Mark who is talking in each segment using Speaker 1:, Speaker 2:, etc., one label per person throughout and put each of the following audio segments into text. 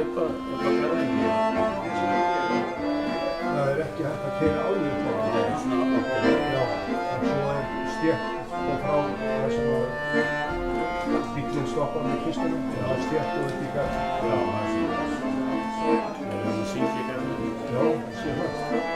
Speaker 1: eitthvað garðinu?
Speaker 2: Það ekki hægt að keyra á því.
Speaker 1: Nei, svona aftur.
Speaker 2: Já, og svo stétt og frá það sem bíllinn stoppar með kistunum. Það stétt og upp í garð.
Speaker 1: Já, það sé það. Það síngli garðinu.
Speaker 2: Já, sé það.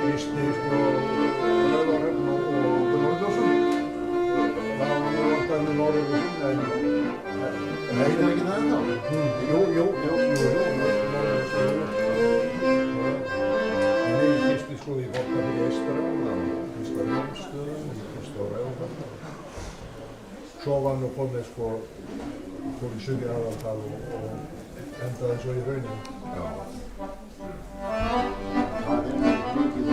Speaker 2: gisti sko Laugarhöfn og Norðljósum. Það var mjög vantar með Norðljósum, en
Speaker 3: Heitir ekki það ennþá?
Speaker 2: jú, Norðljósum. En ég gisti sko í Borgarfirði Eystra, fyrsta Rauðstöðum, fyrsta Rauðhöfn. Svo var nú komið sko, fór í Suðuraðaldal og endaði svo í Rauninni.
Speaker 3: Já. Það er mikið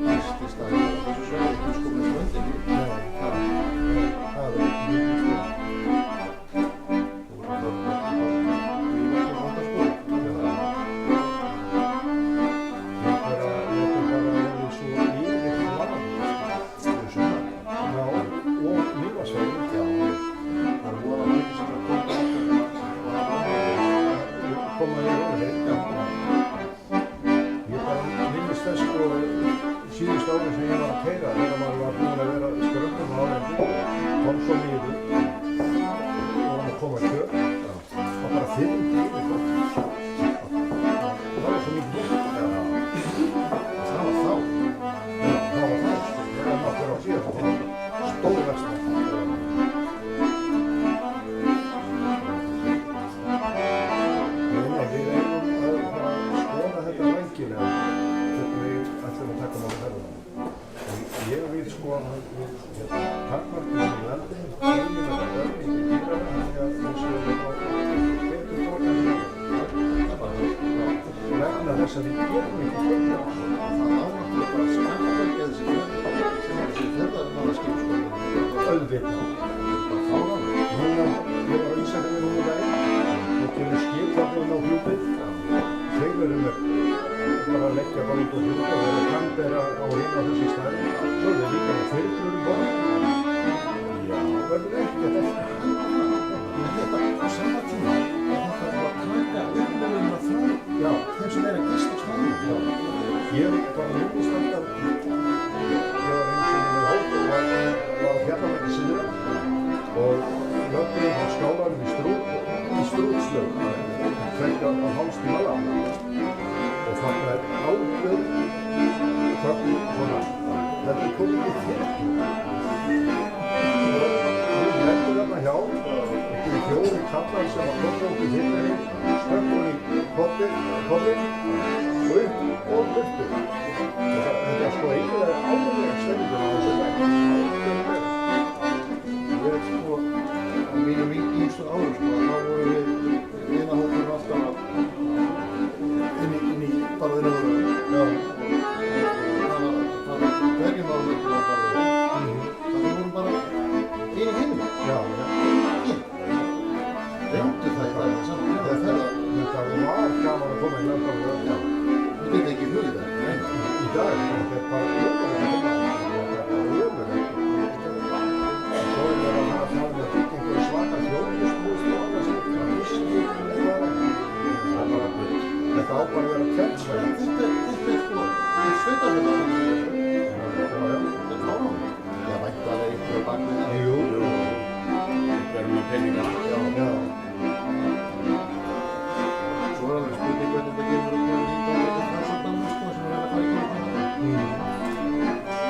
Speaker 3: gististaður á þessu svæði, sko með ströndinni.
Speaker 2: Já, það er ekki mikið sko.
Speaker 3: Og það er ekki vanda sko.
Speaker 2: Ég bara verið svo yfir land.
Speaker 3: Fyrir sunnan.
Speaker 2: Já, og Mývatnssveitir.
Speaker 3: Já. Það er voða mikið sem að
Speaker 2: Koma í Rauninni.
Speaker 3: Já.
Speaker 2: Ég bara minnist þess sko síðust ári sem ég var að keyra þegar maður var búinn að vera skröndum á árendi, kom svo niður og var að koma kjör. Það bara þyrmdi yfir gott. Það var svo mikið gott.
Speaker 3: Já. Það var þá.
Speaker 2: Já, það var það sko. Það var nokkur á síðan. Það var stór verslun. Nei, við eigum að fara að skoða þetta rækilega hvernig við ætlum að taka máli ferðina. Ég vil sko að við takmarkum í landinu, segjum þetta örlítið dýrara, þannig að við séum að betur borga fyrir vegna þess að við gerum ekki fyrir það.
Speaker 3: Það ánáttúrulega bara skemmtilega þessi ferðarmannaskip sko.
Speaker 2: Auðvitað.
Speaker 3: Bara fáránlegt.
Speaker 2: Núna, ég var á Ísafirði núna í dag og kemur skip þarna inn á Hjúpið. Þeir eru með bara að leggja bara út á Hjúpið og vera að kambera á hinn á þessi staði. Svo er þeir líka með þyrlur um borð. Já, verður ekkert eftir.
Speaker 3: En þetta á sama tíma er þetta bara að taka upplöfunina frá
Speaker 2: Já,
Speaker 3: þeim sem er að gista á staðnum.
Speaker 2: já. Ég bara minnist alltaf, ég var einu sinni með hóp og var að fjalla með síðan og lögðum á skálanum í Strútslaug, tvekja á hálfstíma lang og það er ábjörn þögn svona, þetta er komið í þyrkju og við lendum þarna hjá einhverjum fjórum kallar sem að koma út í þyrkjunni, stökkum í koppinn og upp og burtu. Þetta er sko eiginlega álega stefnum á þessu veginn.
Speaker 3: Ég veit sko, á mínum yngstu árum sko, þá vorum við vinahópurinn alltaf inn í bara vinahópurinn.
Speaker 2: Já.
Speaker 3: Það var hverjum árum ekki að fara það. Það vorum bara inn í heiminn.
Speaker 2: Já,
Speaker 3: Reyndu það í dag saman.
Speaker 2: þetta var gaman að koma í land á það.
Speaker 3: Já, þú getur ekki hugið það.
Speaker 2: Í dag, þetta er bara ömurlegt að koma. Þetta er ömurlegt. Svo er það að fara að byggja einhverju svaka þjóðhúsbúð og annað slíkt. Það fiskir eitthvað. Þetta á bara að vera kvennsvæði.
Speaker 3: Þetta er sko, þetta er sveitafélag.
Speaker 2: Já.
Speaker 3: Þetta er fáránlegt. Það vænt að vera einhverja bak við það.
Speaker 2: Jú.
Speaker 1: Verður með peninga.
Speaker 2: Já.
Speaker 3: Svo er alveg spurning hvernig þetta gefur upp með líka og þetta framsóknarmenn sko sem er að fara í koma með þetta.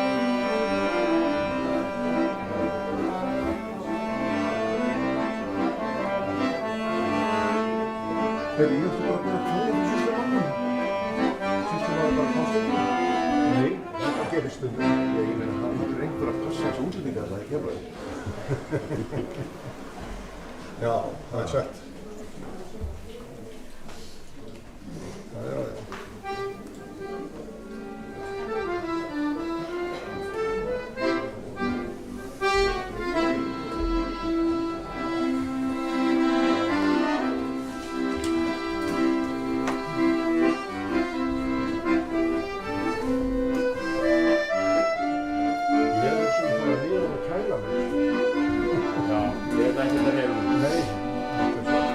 Speaker 3: Hefur ég eftir bara að kveðja fyrir sýslumanninum? Sýslumann bara komst ekki?
Speaker 2: Nei, það gerist stundum.
Speaker 3: Ég meina hann er einhver að passa þessu útlendingar það ekki hefur.
Speaker 2: Já, það er sett. Já. Ég er sem bara við að kæla mig.
Speaker 1: Já, ég veit ekki þetta hefur.
Speaker 2: Nei, þetta er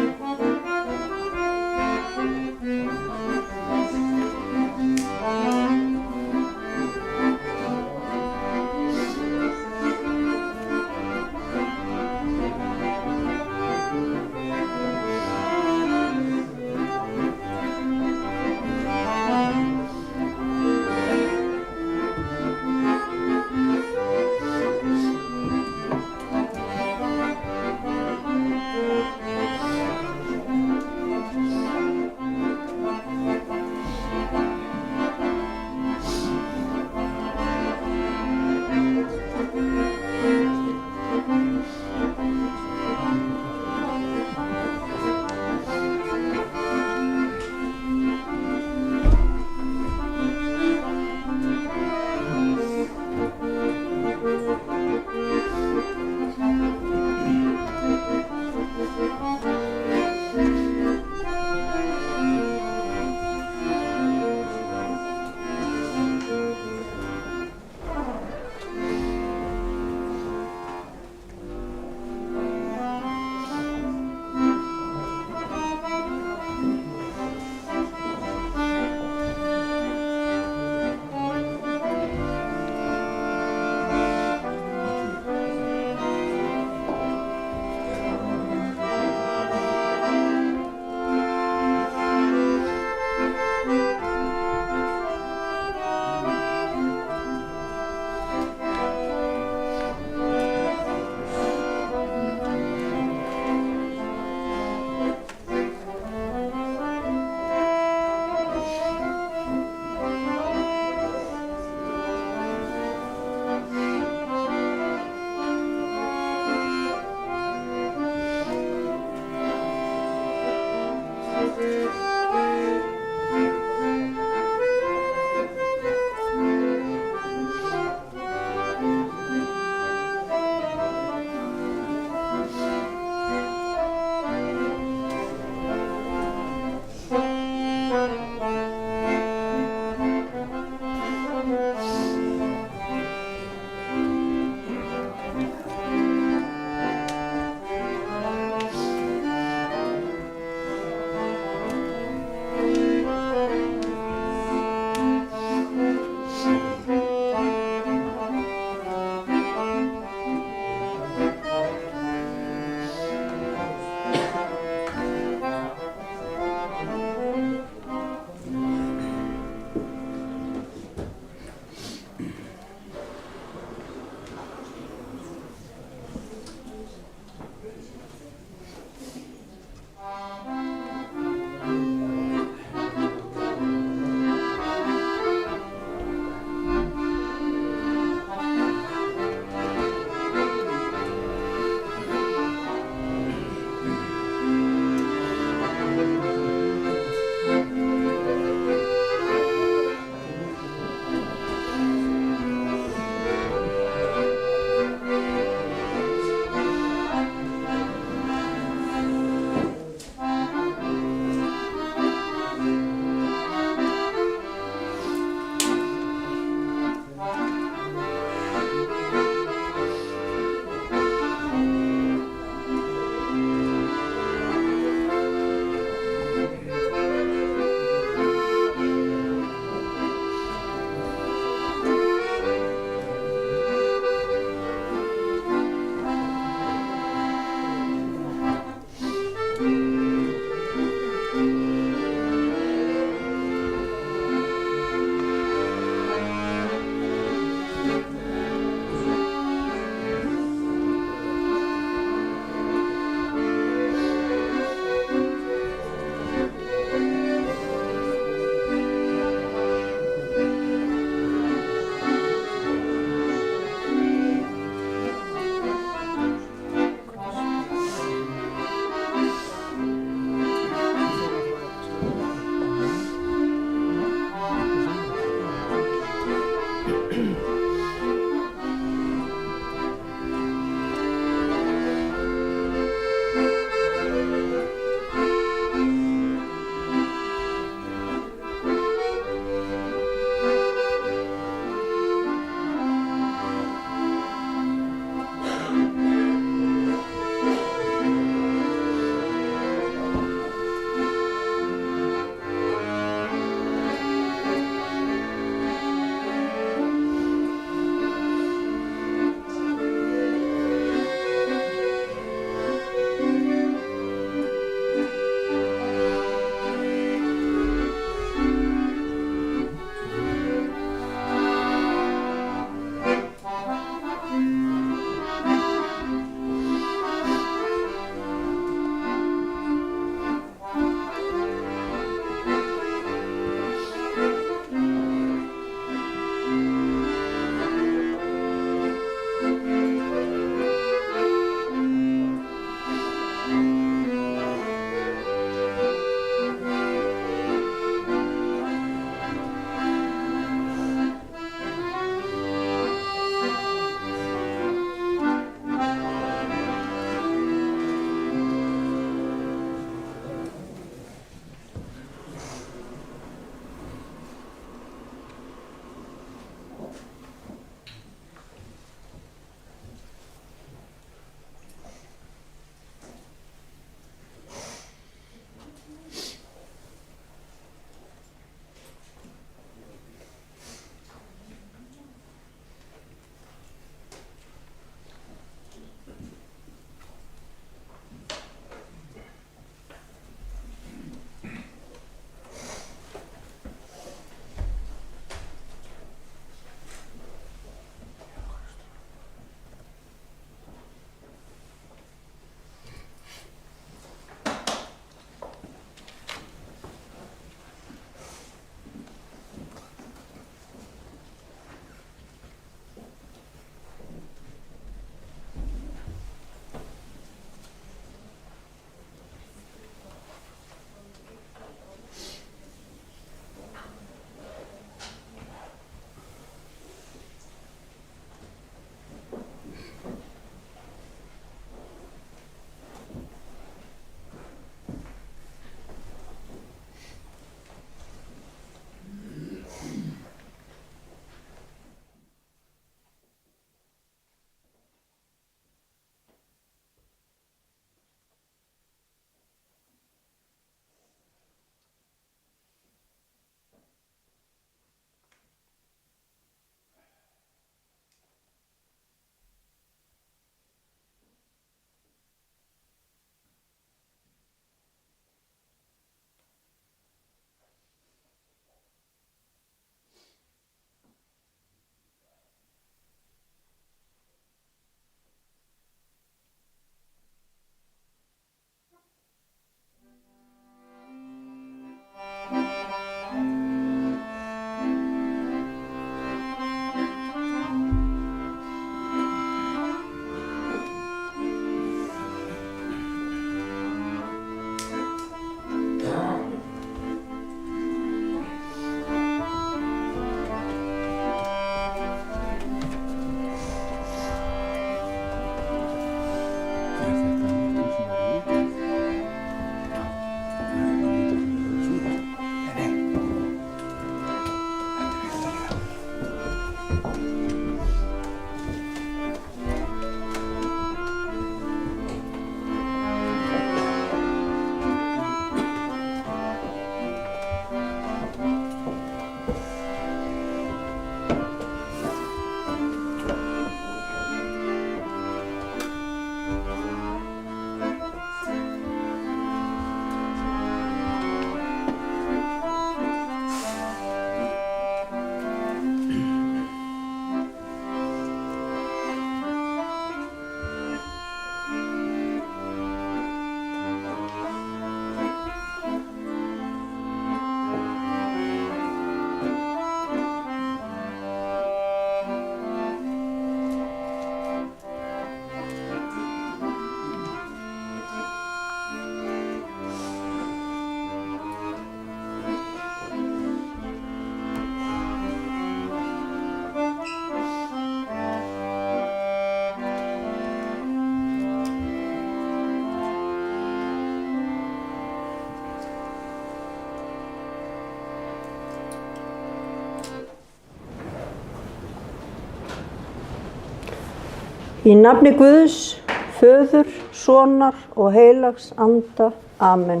Speaker 4: Í nafni Guðs, Föður, Sonar og heilags anda. Amen.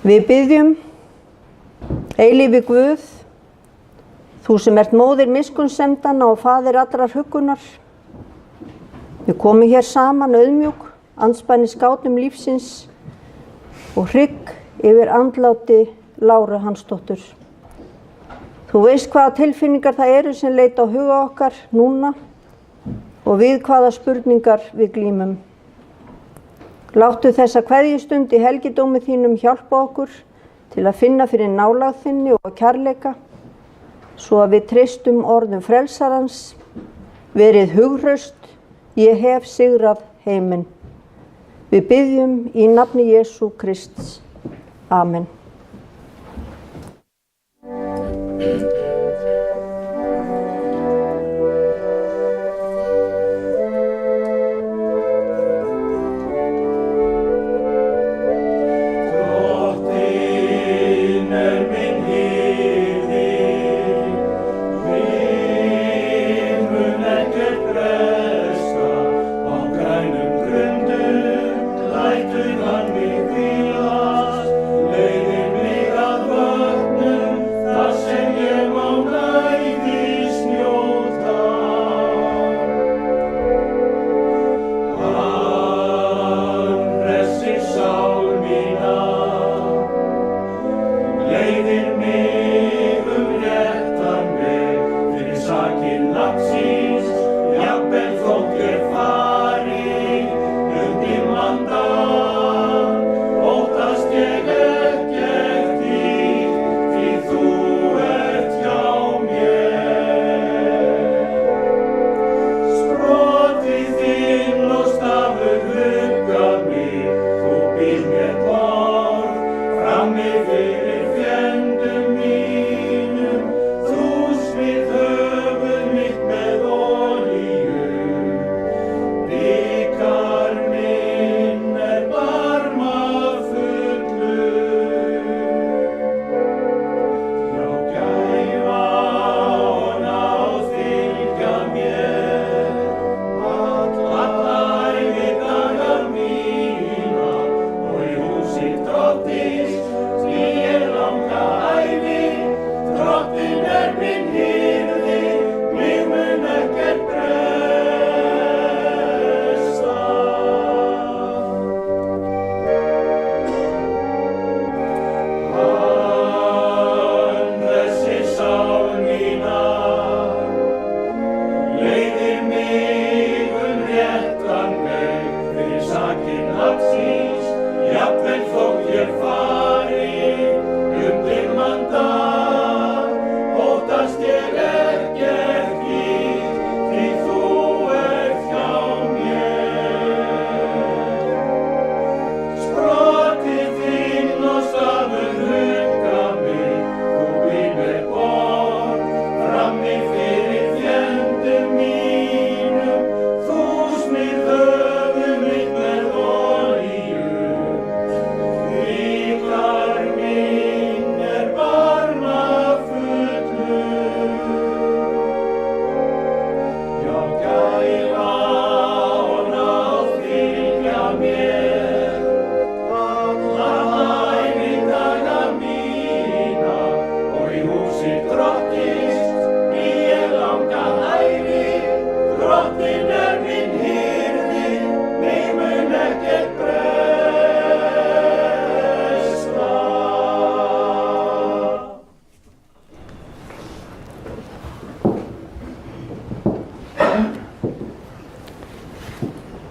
Speaker 4: Við biðjum, eilífi Guð, þú sem ert móðir miskunnsemdanna og faðir allrar huggunar. Við komum hér saman auðmjúk, andspænis gátum lífsins og hrygg yfir andláti Láru Hansdóttur. Þú veist hvaða tilfinningar það eru sem leita á huga okkar núna og við hvaða spurningar við glímum. Láttu þessa kveðjustund í helgidómi þínum hjálpa okkur til að finna fyrir nálægð þinni og kærleika, svo að við treystum orðum frelsarans, verið hughröst, ég hef sigrað heiminn. Við biðjum í nafni Jesú Krists. Amen.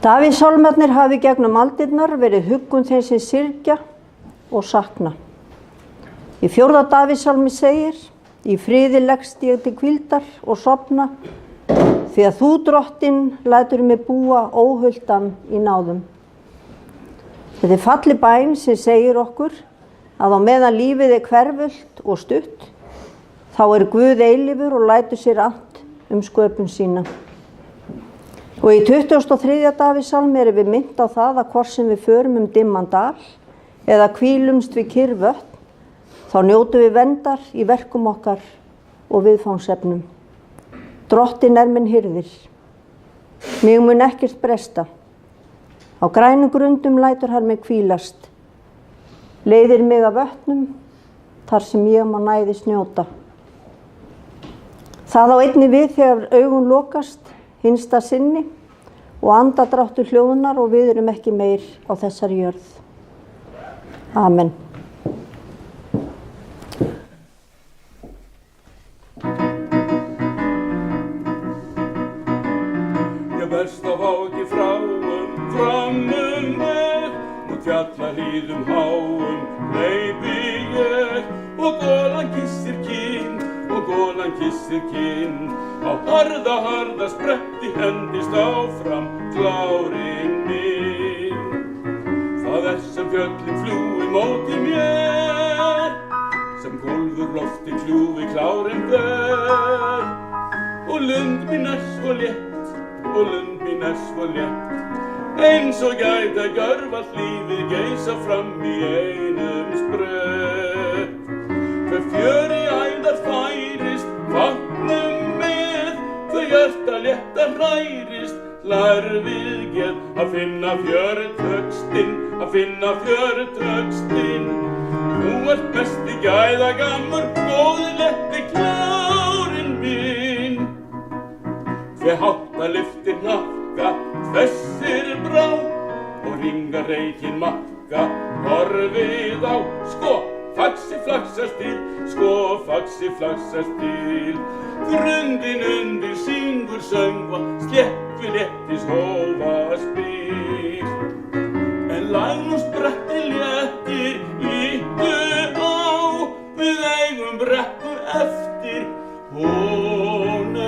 Speaker 4: Davíðssálmarnir hafi gegnum aldirnar verið huggun þeim sem syrgja og sakna. Í 4. Davíðssálmi segir: Í friði leggst ég til hvíldar og sofna, því að þú, drottinn, lætur mig búa óhultan í náðum. Þetta er falleg bæn sem segir okkur að á meðan lífið er hverfult og stutt, þá er Guð eilífur og lætur sér annt sköpun sína. Og í 23. Davíðssálmi erum við minnt á það að hvort sem við förum dimman dal eða hvílumst við kyrr vötn, þá njótum við verndar í verkum okkar og viðfangsefnum. Drottinn er minn hirðir. Mig mun ekkert bresta. Á grænum grundum lætur hann mig hvílast. Leiðir mig af vötnum, þar sem ég má næðis njóta. Það á einnig við þegar augun lokast, hinsta sinni, og andadráttur hljóðnar og við erum ekki meir á þessari jörð. Amen.
Speaker 1: Verst á váki framum veg, nú fjallahlíðum háum hleypi ég, og golan kissir kinn, á harða spretti hendist áfram klárinn minn. Það sem fjöllin fljúi móti mér, sem gólfur lofti kljúfi klárinn ver, og lund mín svo létt, eins og gæta gjörvallt lífið geisa fram í einum sprett. Hver fjör í æðar færist, vatnum með, hver hjarta létta hrærist, hlær við geð, að finna fjörtöxtinn. Þú ert besti gæðagammur, góðletti klárinn minn. Hver hátta lyftir hnakka, hvessir brá, og ringar reykinn makka, horfið á. Faxi flaksast til, grundin undir syngur söngva, slétt við léttis hófa spil. En lagn og spretti léttir lítu á, við eigum brekku eftir, hún há.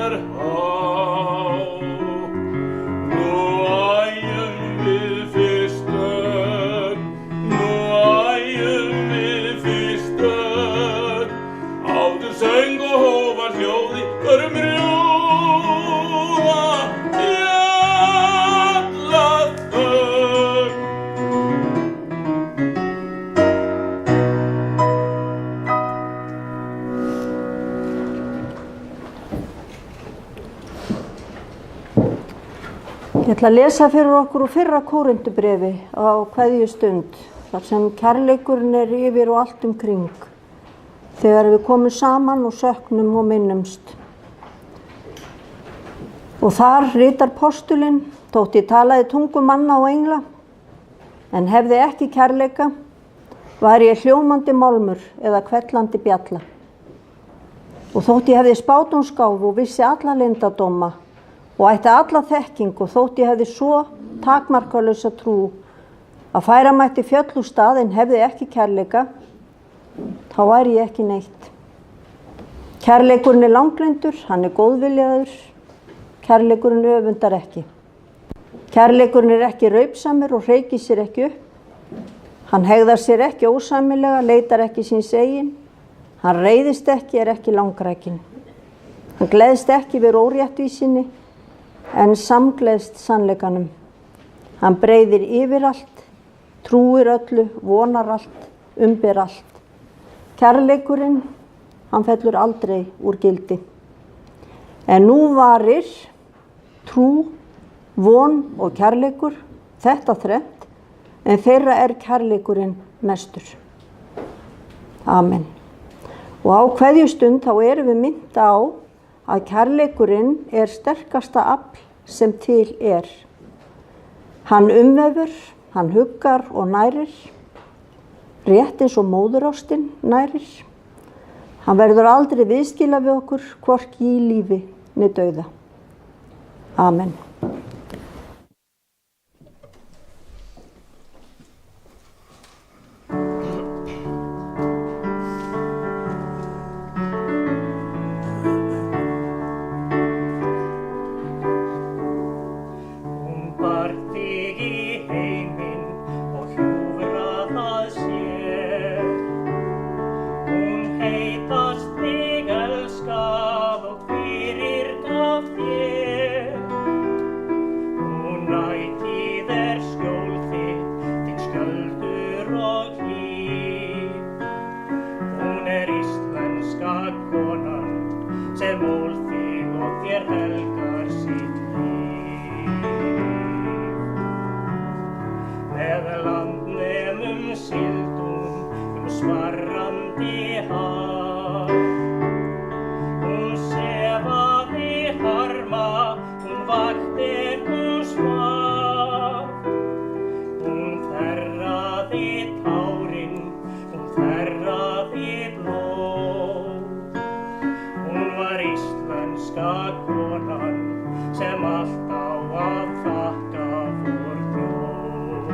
Speaker 4: Ég ætla að lesa fyrir okkur úr fyrra Kórinthubréfi á kveðjustund, þar sem kærleikurinn yfir og allt kring, þegar við komum saman og söknum og minnumst. Og þar ritar postulinn, þótt ég talaði tungum manna og engla, en hefði ekki kærleika, var ég hljómandi málmur eða hvellandi bjalla. Og þótt ég hefði spádómsgáfu og vissi alla leyndardóma, og ætti alla þekking, og þótt ég hefði svo takmarkalausa trú að færa mætti fjöll úr stað en hefði ekki kærleika, þá væri ég ekki neitt. Kærleikurinn langlyndur, hann góðviljaður, kærleikurinn öfundar ekki. Kærleikurinn ekki raupsamur og hreykir sér ekki upp. Hann hegðar sér ekki ósæmilega, leitar ekki síns eigin. Hann reiðist ekki, ekki langrækinn. Hann gleðst ekki við óréttvísinni, en samgleðst sannleikanum. Hann breiðir yfir allt, trúir öllu, vonar allt, ber allt. Kærleikurinn, hann fellur aldrei úr gildi. En nú varir trú, von og kærleikur, þetta þrennt, en þeirra kærleikurinn mestur. Amen. Og á kveðjustund þá erum við minnt á að kærleikurinn sterkasta afl sem til Hann umvefur, hann huggar og nærir, rétt eins og móðurástin nærir. Hann verður aldrei viðskila við okkur, hvorki í lífi né dauða. Amen.
Speaker 5: með landnemum sigldum svarrandi haf. Hún sefaði harma, hún vakti, hún svaf. Hún þerraði tárin, hún þerraði blóð. Hún var íslenska konan sem allt á að þakka for þjóð.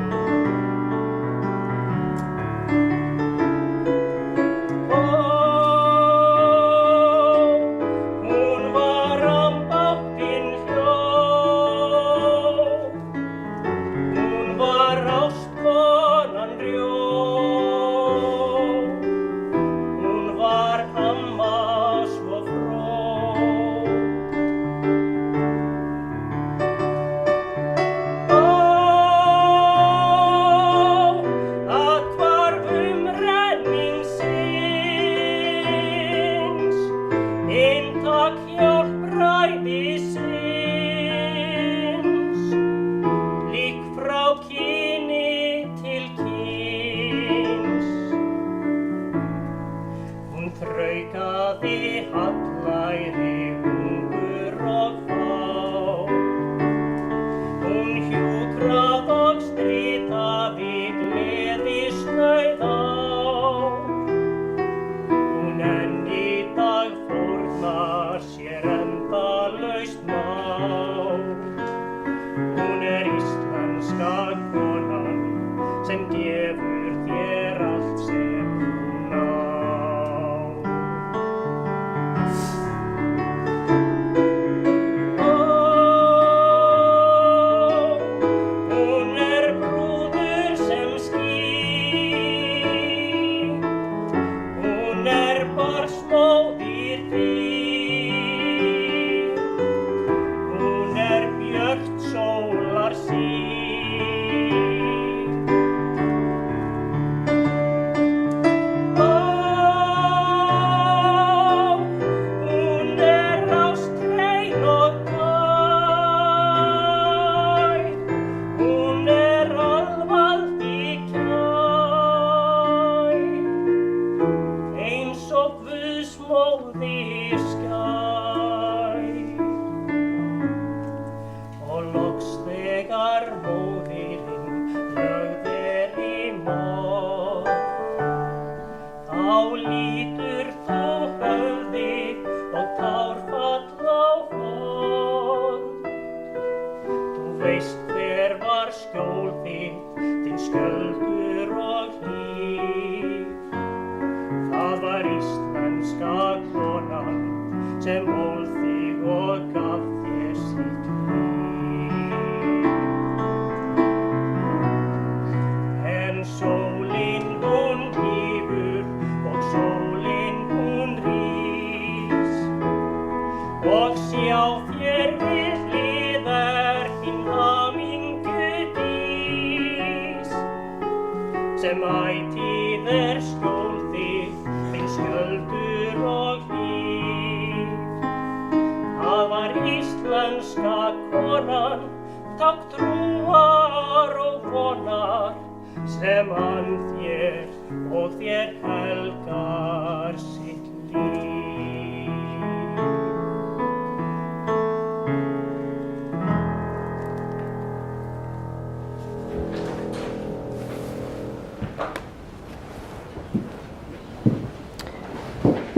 Speaker 5: Hún var ambáttin hljó, hún var ástkonan rjó, hún var amma svo fró. Inntak hjálpræðisins, lík frá kyni til kyns. Hún þraukaði hallæri ungur og fá. Hún hjúkrað og strítaði gleðisnauð á. Hún enn í dag fórnar sér endalaust mál. Hún íslenska konan sem gefur þér allt sem hún á. Hún brúður sem ský, hún barsmóðir þín, hún björt sólar sín. Hún ástrein og kær, hún alvaldi kær, eins og Guðs móðir skær. Og loks þegar móðirin lögð í mold, þá lítur þú höfði og tár falla á fold. Þú veist hver var skjól þitt, þinn skjöldur og hlíf. Það var íslenska konan sem ól þig og gaf þér sitt líf. En sólin hún hnífur og sólin hún rís, og sjá þér við hliðar hinn hamingju dís, sem ætíð skjól þitt, þinn skjöldur og hlíf. Það var íslenska konan, tákn trúar og vonar, sem hann þér og þér helgar sitt líf.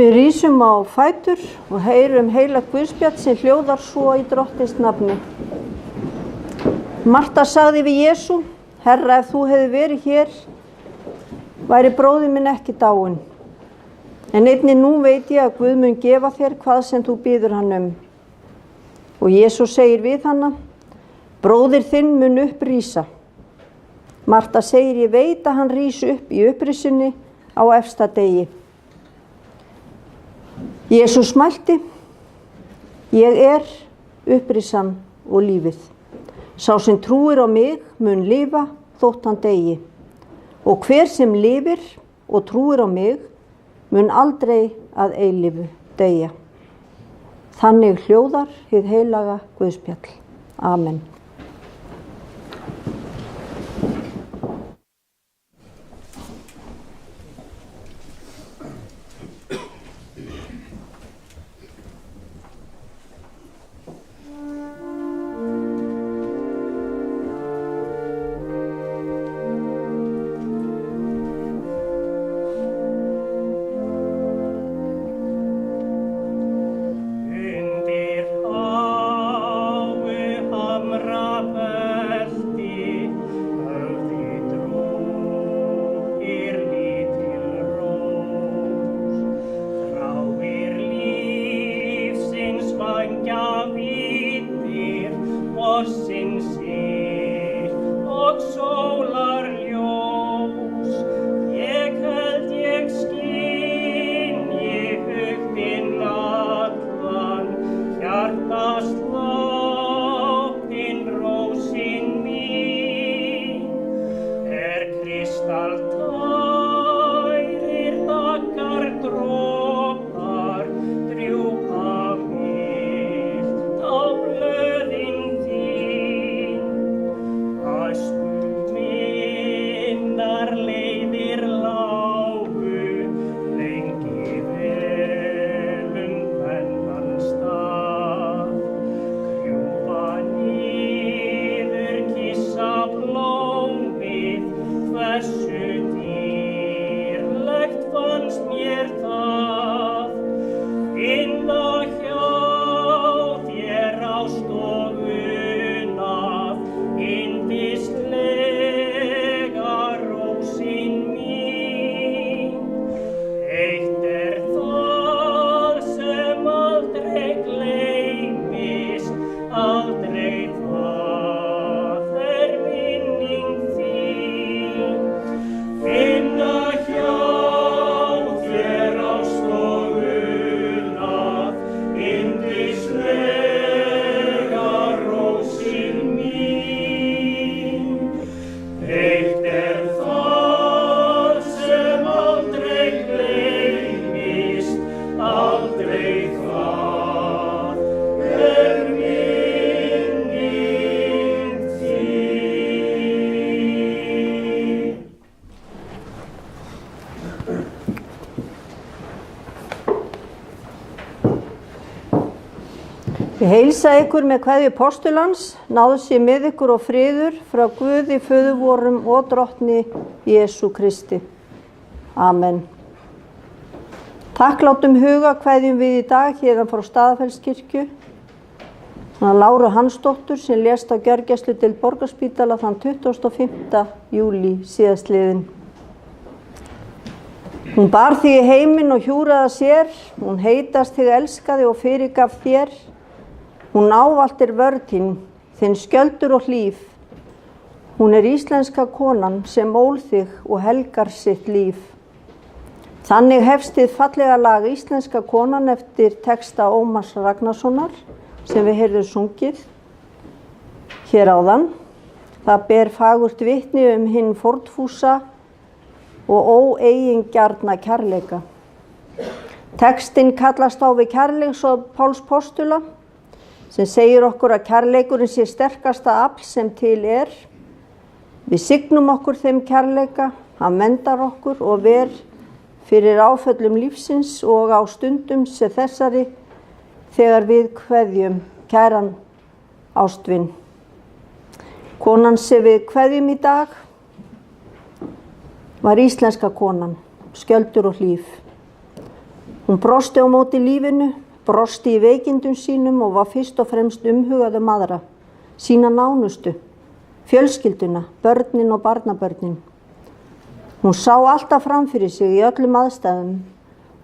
Speaker 4: Við rísum á fætur og heyrum heilagt guðspjall sem hljóðar svo í Drottins nafni. Marta sagði við Jesú: Herra, ef þú hefði verið hér, væri bróðir minn ekki dáinn. En einnig nú veit ég að Guð mun gefa þér hvað sem þú biður hann um. Og Jesú segir við hana: Bróðir þinn mun upprísa. Marta segir: Ég veit að hann rís upp í upprisunni á efsta degi. Jesús mælti: Ég er upprisan og lífið. Sá sem trúir á mig mun lifa þótt hann deyi. Og hver sem lifir og trúir á mig mun aldrei að eilífu deyja. Þannig hljóðar hið heilaga guðspjall. Amen. Ég heilsa ykkur með kveðju postulans, náðu sér með ykkur og friður frá Guði föður vorum og drottni Jesú Kristi. Amen. Þakklátum huga kveðjum við í dag hérðan frá Staðarfellskirkju. Láru Hansdóttur sem lést á gjörgæsludeild Borgarspítala þann 25. júlí síðastliðinn. Hún bar þig í heiminn og hjúraði að sér, hún heitast þig elskaði og fyrirgaf þér. Hún ávaltir vörð þinn skjöldur og hlíf. Hún íslenska konan sem ól þig og helgar sitt líf. Þannig hefst hið fallega lag Íslenska konan eftir texta Ómars Ragnarssonar sem við heyrðum sungið hér áðan. Það ber fagurt vitni hinn fórnfúsa og óeigingjarna kærleika. Textinn kallast á við kærleiksorð Páls postula sem segir okkur að kærleikurinn sé sterkasta afl sem til er. Við signum okkur þeim kærleika, hann verndar okkur og ver fyrir áföllum lífsins og á stundum sem þessari þegar við kveðjum kæran ástvin. Konan sem við kveðjum í dag var íslenska konan, skjöldur og hlíf. Hún brosti á móti lífinu, brosti í veikindum sínum og var fyrst og fremst umhugað aðra, sína nánustu, fjölskylduna, börnin og barnabörnin. Hún sá alltaf fram fyrir sig í öllum aðstæðum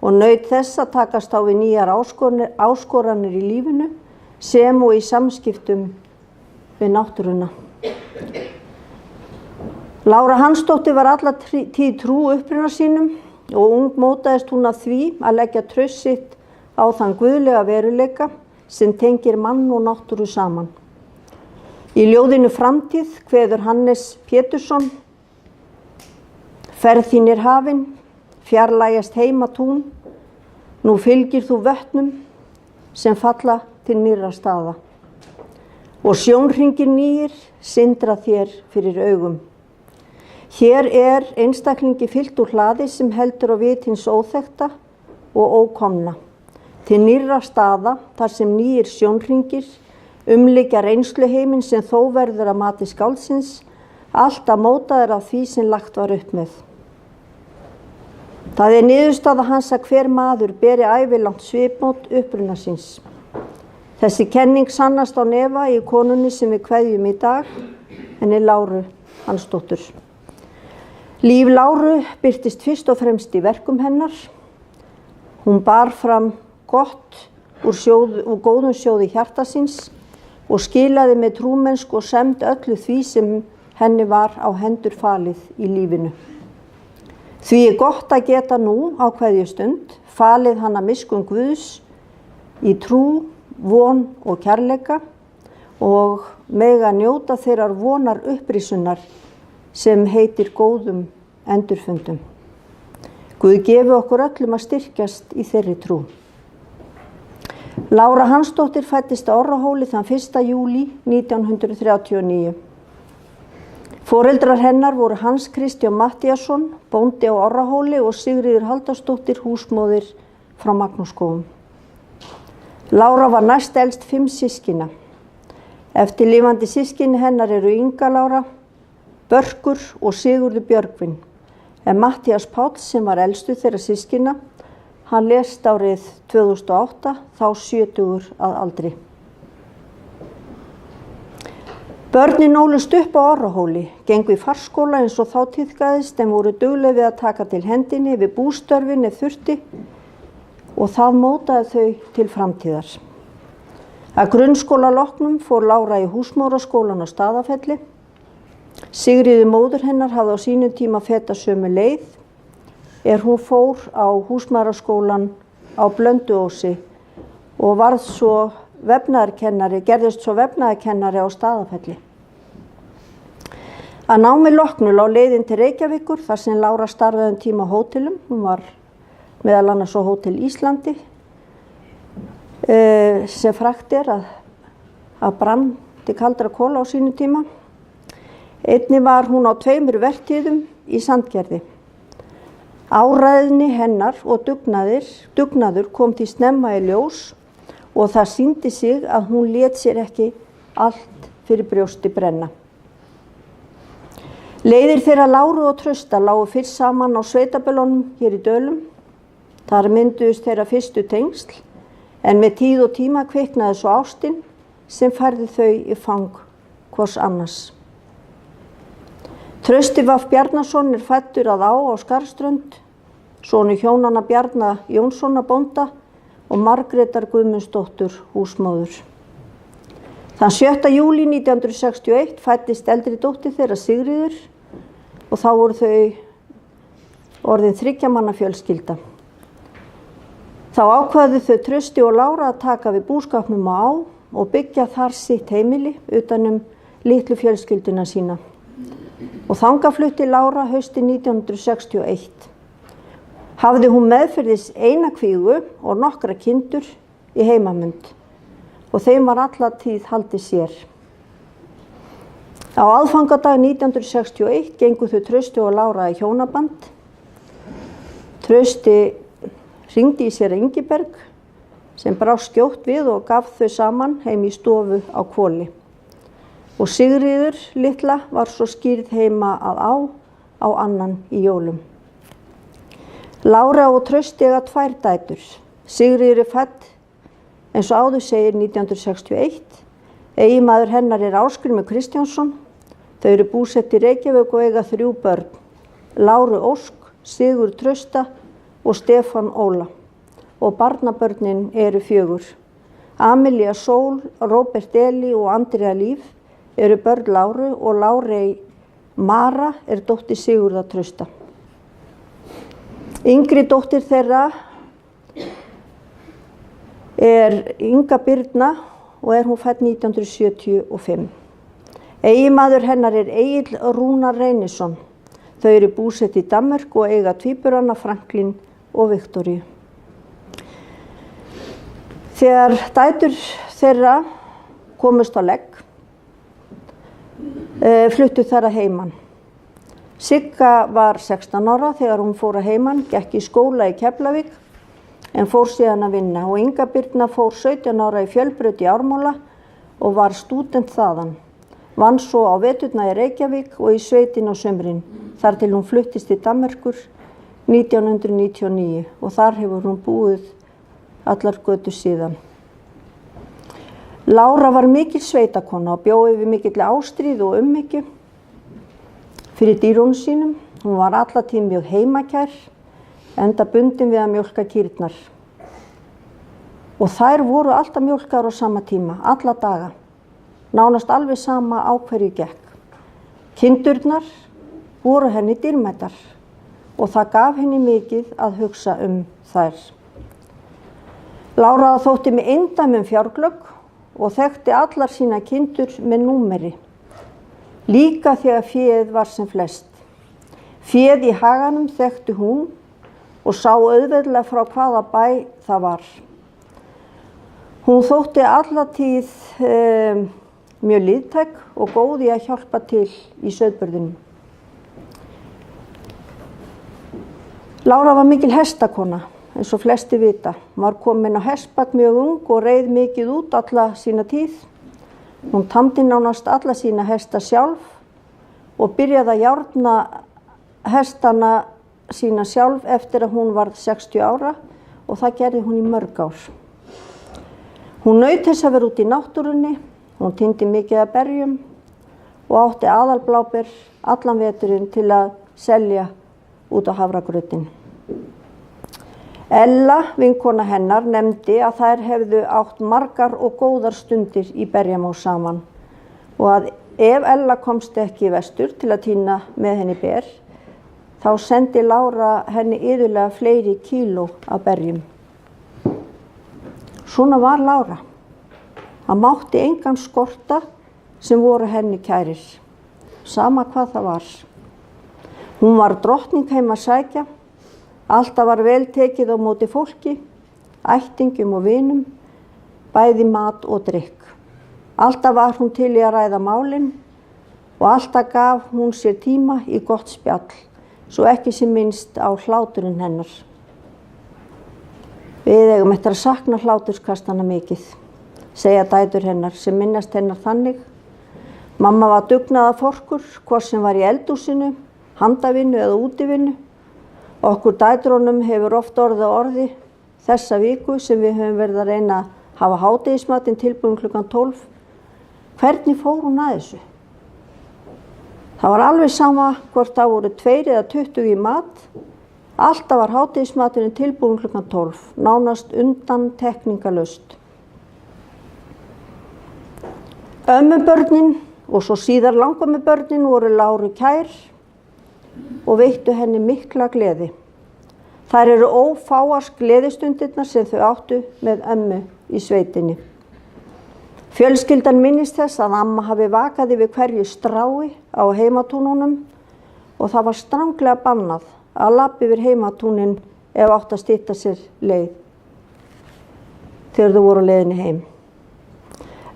Speaker 4: og naut þess að takast á við nýjar áskoranir í lífinu sem og í samskiptum við náttúruna. Lára Hansdóttir var alla tíð trú uppruna sínum og ung mótaðist hún af því að leggja traust sitt á þann guðlega veruleika sem tengir mann og náttúru saman. Í ljóðinu Framtíð kveður Hannes Pétursson: Ferð þín hafin, fjarlægjast heimatún, nú fylgir þú vötnum sem falla til nýrra staða. Og sjónhringir nýir syndra þér fyrir augum. Hér einstaklingi fyllt úr hlaði sem heldur á vit hins óþekkta og ókomna. Til nýrra staða þar sem nýir sjónhringir umlykja reynsluheiminn sem þó verður að mati skáldsins alltaf mótaður af því sem lagt var upp með. Það niðurstaða hans að hver maður beri ævilangt svipmót uppruna síns. Þessi kenning sannast á nefa í konunni sem við kveðjum í dag, henni Láru Hansdóttur. Líf Láru birtist fyrst og fremst í verkum hennar. Hún bar fram gott úr góðum sjóði hjarta síns og skilaði með trúmennsku og semd öllu því sem henni var á hendur falið í lífinu. Því gott að geta nú á kveðjustund falið hana miskunn Guðs í trú, von og kærleika og mega njóta þeirrar vonar upprisunar sem heitir góðum endurfundum. Guð gefi okkur öllum að styrkjast í þeirri trú. Lára Hansdóttir fæddist á Orrahóli þann 1. júlí 1939. Foreldrar hennar voru Hans Kristján Matthíasson, bóndi á Orrahóli og Sigríður Halldórsdóttir, húsmóðir frá Magnússkógum. Lára var næst elst 5 systkina. Eftirlifandi systkini hennar eru Inga Lára, Börkur og Sigurður Björgvin. En Matthías Páll sem var elstur þeirra systkina, hann lést árið 2008, þá 70 að aldri. Börnin ólust upp á Orrahóli, gengu í farskóla eins og þá tíðkaðist en voru dugleg við að taka til hendinni við bústörfin ef þurfti og það mótaði þau til framtíðar. Að grunnskóla loknum fór Lára í húsmóðraskólan á Staðarfelli. Sigríður móður hennar hafði á sínum tíma fetað sömu leið hún fór á húsmæðraskólan á Blönduósi og gerðist svo vefnaðarkennari á Staðarfelli. Að námi loknu lá leiðin til Reykjavíkur þar sem Lára starfaði tíma á hótelum. Hún var meðal annars á Hótel Íslandi sem frægt að brann til kaldra kola á sínu tíma. Einnig var hún á 2 vertíðum í Sandgerði. Áræðni hennar og dugnaður kom til snemma í ljós og það sýndi sig að hún lét sér ekki allt fyrir brjósti brenna. Leiðir þeirra Láru og Trausta lágu fyrst saman á sveitaböllunum hér í Dölum. Þar mynduðust þeirra fyrstu tengsl, en með tíð og tíma kviknaði svo ástin sem færði þau í fang hvors annars. Trausti Vaff Bjarnason er fæddur að Á Skarðsströnd, sonur hjónanna Bjarna Jónssona bónda og Margrétar Guðmundsdóttur húsmóður. Þann 7. júlí 1961 fæddist eldri dóttir þeirra Sigríður og þá voru þau orðin 3 manna fjölskylda. Þá ákváðu þau Trausti og Lára að taka við búskapnum á Á og byggja þar sitt heimili utanum litlu fjölskylduna sína. Og þangað flutti Lára haustið 1961. Hafði hún meðferðis eina kvígu og nokkra kindur í heimamund og þeim var alla tíð haldið sér. Á aðfangadag 1961 gengu þau Trausti og Lára í hjónaband. Trausti hringdi í sér Ingiberg sem brást skjótt við og gaf þau saman heim í stofu á Hvoli. Og Sigríður litla var svo skýrð heima að á annan í jólum. Lára og Trausti eiga 2 dætur. Sigríður er fædd, eins og áður segir, 1961. Eiginmaður hennar er Ásgrímur Kristjánsson. Þau eru búsett í Reykjavík og eiga 3 börn. Láru Ósk, Sigurð Trausta og Stefán Óla. Og barnabörnin eru 4. Amelía Sól, Róbert Eli og Andrea Líf eru börn Láru og Lárey Mara er dóttir Sigurðar Trausta. Yngri dóttir þeirra er Inga Birna og er hún fædd 1975. Eiginmaður hennar er Egill Rúnar Reynisson. Þau eru búsett í Danmörk og eiga tvíburana Franklín og Viktoríu. Þegar dætur þeirra komust á legg, fluttu þær að heiman. Sigga var 16 ára þegar hún fór að heiman, gekk í skóla í Keflavík en fór síðan að vinna og Inga Birna fór 17 ára í Fjölbraut í Ármúla og var stúdent þaðan. Vann svo á veturna í Reykjavík og í sveitin á sumrin, þar til hún fluttist til Danmerkur 1999 og þar hefur hún búið allar götur síðan. Lára var mikil sveitakona og bjó yfir mikilli ástríðu og umhyggju fyrir dýrunum sínum. Hún var alla tíð mjög heimakær, enda bundin við að mjólka kýrnar. Og þær voru alltaf mjólkar á sama tíma, alla daga. Nánast alveg sama á hverju gekk. Kindurnar voru henni dýrmætar og það gaf henni mikið að hugsa þær. Lára þótti með eindæmum fjárglögg og þekkti allar sína kindur með númeri. Líka þegar féð var sem flest. Féð í haganum þekkti hún og sá auðveldlega frá hvaða bæ það var. Hún þótti alla tíð mjög liðtæk og góð í að hjálpa til í sauðburðinum. Lára var mikil hestakona, eins og flesti vita. Hún var komin á hestbak mjög ung og reið mikið út alla sína tíð. Hún tamdi nánast alla sína hesta sjálf og byrjaði að járna hestana sína sjálf eftir að hún varð 60 ára og það gerði hún í mörg ár. Hún naut þess að vera út í náttúrunni, hún tíndi mikið af berjum og átti aðalbláber allan veturinn til að selja út á hafragrautin. Ella, vinkona hennar, nefndi að þær hefðu átt margar og góðar stundir í berjamó saman og að ef Ella komst ekki vestur til að tína með henni ber, þá sendi Lára henni iðulega fleiri kíló af berjum. Svona var Lára. Það mátti engan skorta sem voru henni kærir, sama hvað það var. Hún var drottning heima að sækja. Alltaf var vel tekið á móti fólki, ættingjum og vinum, bæði mat og drykk. Alltaf var hún til í að ræða málin og alltaf gaf hún sér tíma í gott spjall, svo ekki sé minnst á hláturinn hennar. Við eigum eftir að sakna hláturskastana mikið, segja dætur hennar sem minnast hennar þannig. Mamma var dugnaðarforkur, hvort sem var í eldhúsinu, handavinnu eða útivinnu. Okkur dætrunum hefur oft orðið á orði þessa viku sem við höfum verið að reyna að hafa hádegismatinn tilbúinn klukkan 12. Hvernig fór hún að þessu? Það var alveg sama hvort það voru 2 eða 20 í mat. Alltaf var hádegismaturinn tilbúinn klukkan 12, nánast undan tekningalaust. Ömmubörnin og svo síðar langömmubörnin voru Láru kær og veittu henni mikla gleði. Þær eru ófáar gleðistundirnar sem þau áttu með ömmu í sveitinni. Fjölskyldan minnist þess að amma hafi vakað yfir hverju strái á heimatúnunum og það var stranglega bannað að labba yfir heimatúnin ef átt að stytta sér leið þegar þau voru á leiðinni heim.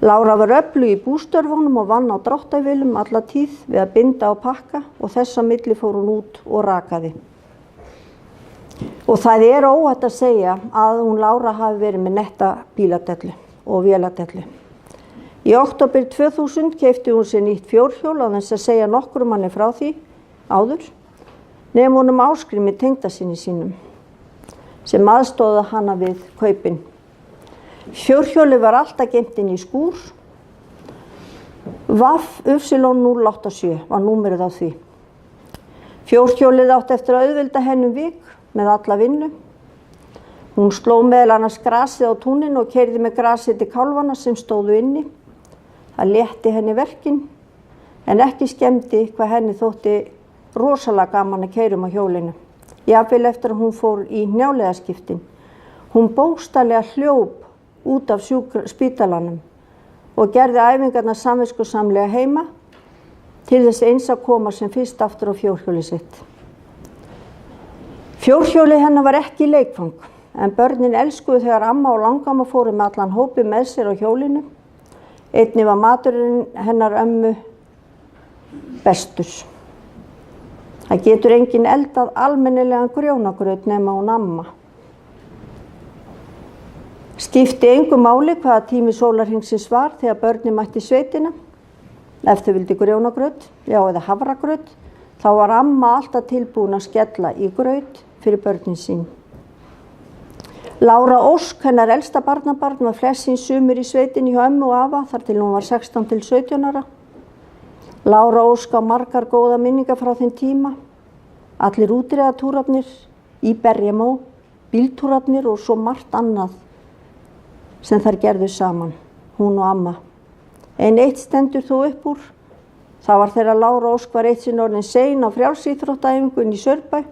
Speaker 4: Lára var öflug í bústörfunum og vann á dráttarvélum alla tíð við að binda og pakka og þess á milli fór hún út og rakaði. Og það er óhætt að segja að hún Lára hafi verið með netta bíladellu og véladellu. Í október 2000 keypti hún sér nýtt fjórhjól á þess að segja nokkrum manni frá því áður, nefnum honum Ásgrími tengdasyni sínum sem aðstóða hana við kaupin. Fjórhjóli var alltaf geymt inn í skúr. VY087 var númerið á því. Fjórhjólið átti eftir að auðvelda henni vik með alla vinnu. Hún sló meðal annars grasið á túnin og keyrði með grasið til kálfana sem stóðu inni. Það létti henni verkin en ekki skemmdi hvað henni þótti rosalega gaman að keyra á hjólinu. Jafnvel eftir að hún fór í hnjáliðaskiptin. Hún bókstaflega hljóp út af spítalanum og gerði æfingarnar samviskusamlega heima til þess eins að koma sem fyrst aftur á fjórhjólið sitt. Fjórhjólið hennar var ekki leikfang en börnin elskuðu þegar amma og langamma fóru með allan hópi með sér á hjólinu. Einnig var maturinn hennar ömmu bestur. Það getur enginn eldað almennilegan grjónagraut nema hún amma. Skipti engu máli hvaða tími sólarhringsins var þegar börnin mætti sveitina. Ef þau vildi grjónagraut, eða hafragraut, þá var amma alltaf tilbúin að skella í graut fyrir börnin sín. Lára Ósk, hennar elsta barnabarn, var flest sín sumur í sveitinni hjá ömmu og afa þar til hún var 16 til 17 ára. Lára Ósk á margar góða minningar frá þeim tíma. Allir útreiðatúrarnir í Berjamó, bíltúrarnir og svo margt annað sem þær gerðu saman, hún og amma. En eitt stendur þó upp úr. Það var þegar Lára Ósk var eitt sinn orðin sein á frjálsíþróttaæfingunni í Saurbæ.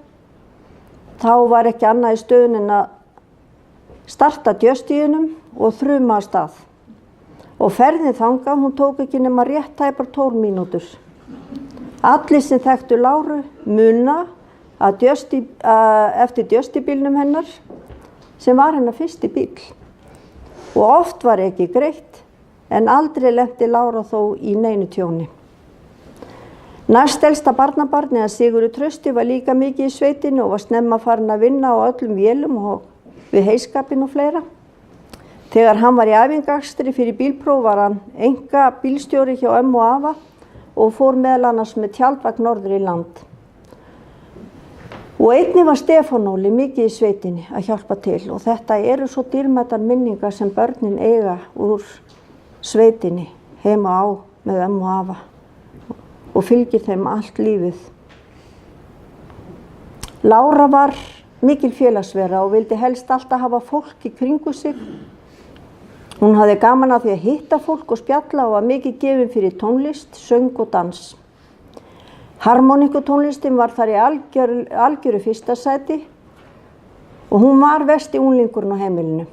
Speaker 4: Þá var ekki annað í stöðun en að starta djöstíðunum og þruma af stað. Og ferðin þangað, hún tók ekki nema rétt tæpar 12 mínútur. Allir sem þekktu Láru muna að eftir djöstibílnum hennar sem var hennar fyrsti bíl. Og oft var ekki greitt en aldrei lenti Lára þó í neinu tjóni. Næstelsta barnabarnið að Sigurður Trausti var líka mikið í sveitinni og var snemma farin að vinna á öllum vélum og við heiskapinn og fleira. Þegar hann var í æfingakstri fyrir bílpróf var hann enga bílstjóri hjá ömmu og afa og fór meðal annars með tjaldvagn norður í land. Og einnig var Stefán Óli mikið í sveitinni að hjálpa til og þetta eru svo dýrmætar minningar sem börnin eiga úr sveitinni heima á með ömmu og afa og fylgir þeim allt lífið. Lára var mikil félagsvera og vildi helst alltaf hafa fólk í kringu sig. Hún hafði gaman af því að hitta fólk og spjalla og var mikið gefin fyrir tónlist, söng og dans. Harmoníkutónlistin var þar í algjöru fyrsta sæti og hún var versti unglingurinn á heimilinu.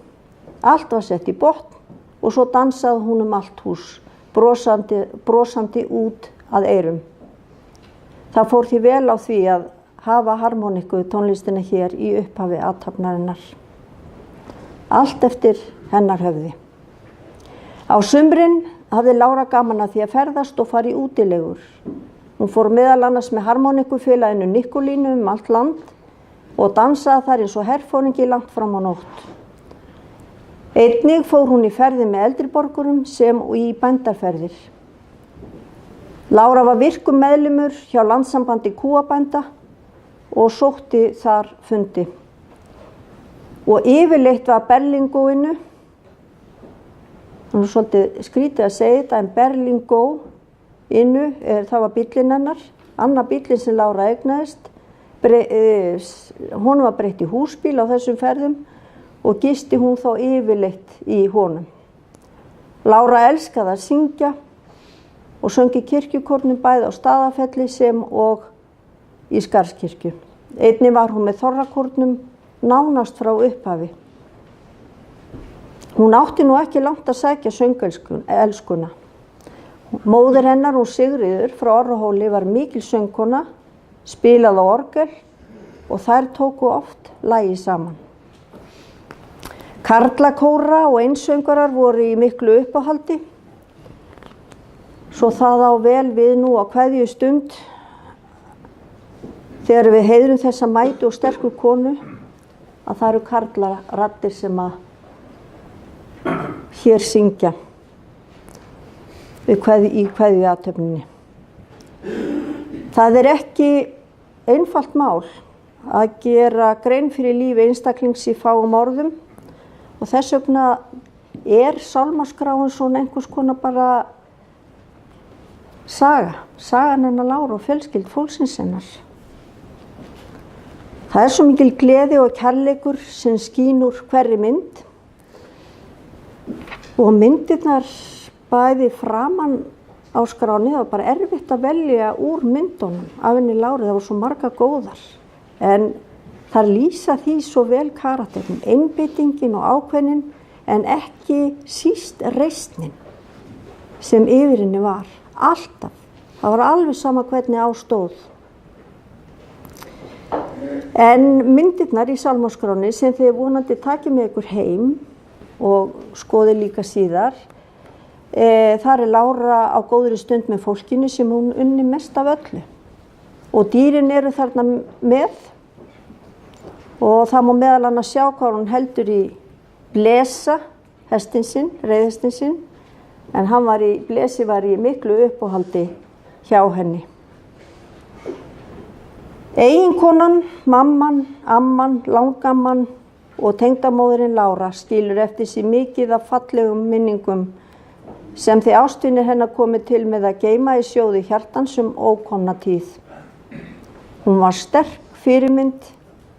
Speaker 4: Allt var sett í botn og svo dansaði hún allt hús, brosandi út að eyrum. Það fór því vel á því að hafa harmoníkutónlistina hér í upphafi athafnarinnar. Allt eftir hennar höfði. Á sumrin hafði Lára gaman að því að ferðast og fara í útilegur. Hún fór meðal annars með harmoníkufélaginu Nikkolínu allt land og dansaði þar eins og herforingi langt fram á nótt. Einnig fór hún í ferðir með eldri borgurum sem og í bændaferðir. Lára var virkum meðlimur hjá Landssambandi kúabænda og sótti þar fundi. Og yfirleitt var Berlingóinu, það var svolítið skrítið að segja þetta, en Berlingóinu, það var bíllinn hennar, annar bíllinn sem Lára eignaðist. Honum var breytt í húsbíl á þessum ferðum og gisti hún þá yfirleitt í honum. Lára elskaði að syngja og söng í kirkjukórnum bæði á Staðarfelli sem og í Skarðskirkju. Einnig var hún með þorrakórnum nánast frá upphafi. Hún átti nú ekki langt að sækja söngelskuna. Móðir hennar, hún Sigríður frá Orrahóli, var mikil söngkona, spilaði á orgel og þær tóku oft lagi saman. Karlakóra og einsöngvarar voru í miklu uppáhaldi, svo það á vel við nú á kveðjustund þegar við heiðrum þessa mætu og sterku konu að það eru karlaraddir sem að hér syngja í kveðjuathöfninni. Það er ekki einfalt mál að gera grein fyrir lífi einstaklings í fáum orðum og þess vegna er sálmaskráin svona einhvers konar bara sagan hennar Láru og fjölskyld fólksins hennar. Það er svo mikil gleði og kærleikur sem skín úr hverri mynd og myndirnar bæði framan á skránni, það var bara erfitt að velja úr myndunum af henni Láru, það voru svo marga góðar. En þar lýsa því svo vel karakternum, einbeitingin og ákveðnin en ekki síst reisnin sem yfir henni var. Alltaf. Það var alveg sama hvernig á stóð. En myndirnar í sálmaskráni sem þið vonandi takið með ykkur heim og skoðið líka síðar, þar er Lára á góðri stund með fólkinu sem hún unni mest af öllu. Og dýrin eru þarna með og það má meðal annars sjá hvað hún heldur í Blesa, hestinn sinn, reiðhestinn sinn, en Blesi var í miklu uppáhaldi hjá henni. Eiginkonan, mamman, amman, langamman og tengdamóðirinn Lára skilur eftir sig mikið af fallegum minningum sem þið ástvinir hennar komið til með að geyma í sjóði hjartans ókomna tíð. Hún var sterk fyrirmynd,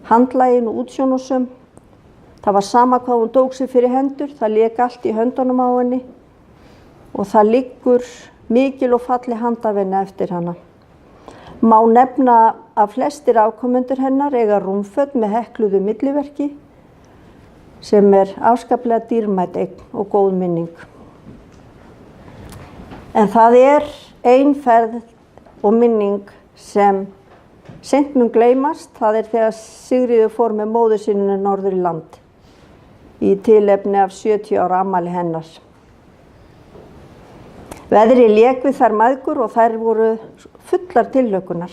Speaker 4: handlagin og útsjónasöm. Það var sama hvað hún tók sig fyrir hendur, það lék allt í höndunum á henni og það liggur mikil og falleg handavinna eftir hana. Má nefna að flestir afkomendur hennar eiga rúmföt með hekluðu milliverki sem er afskaplega dýrmæt eign og góð minning. En það er ein ferð og minning sem seint mun gleymast, það er þegar Sigríður fór með móður sinni norður í land í tilefni af 70 ára afmæli hennar. Veðrið lék við þær mæðgur og þær voru fullar tilhlökkunar.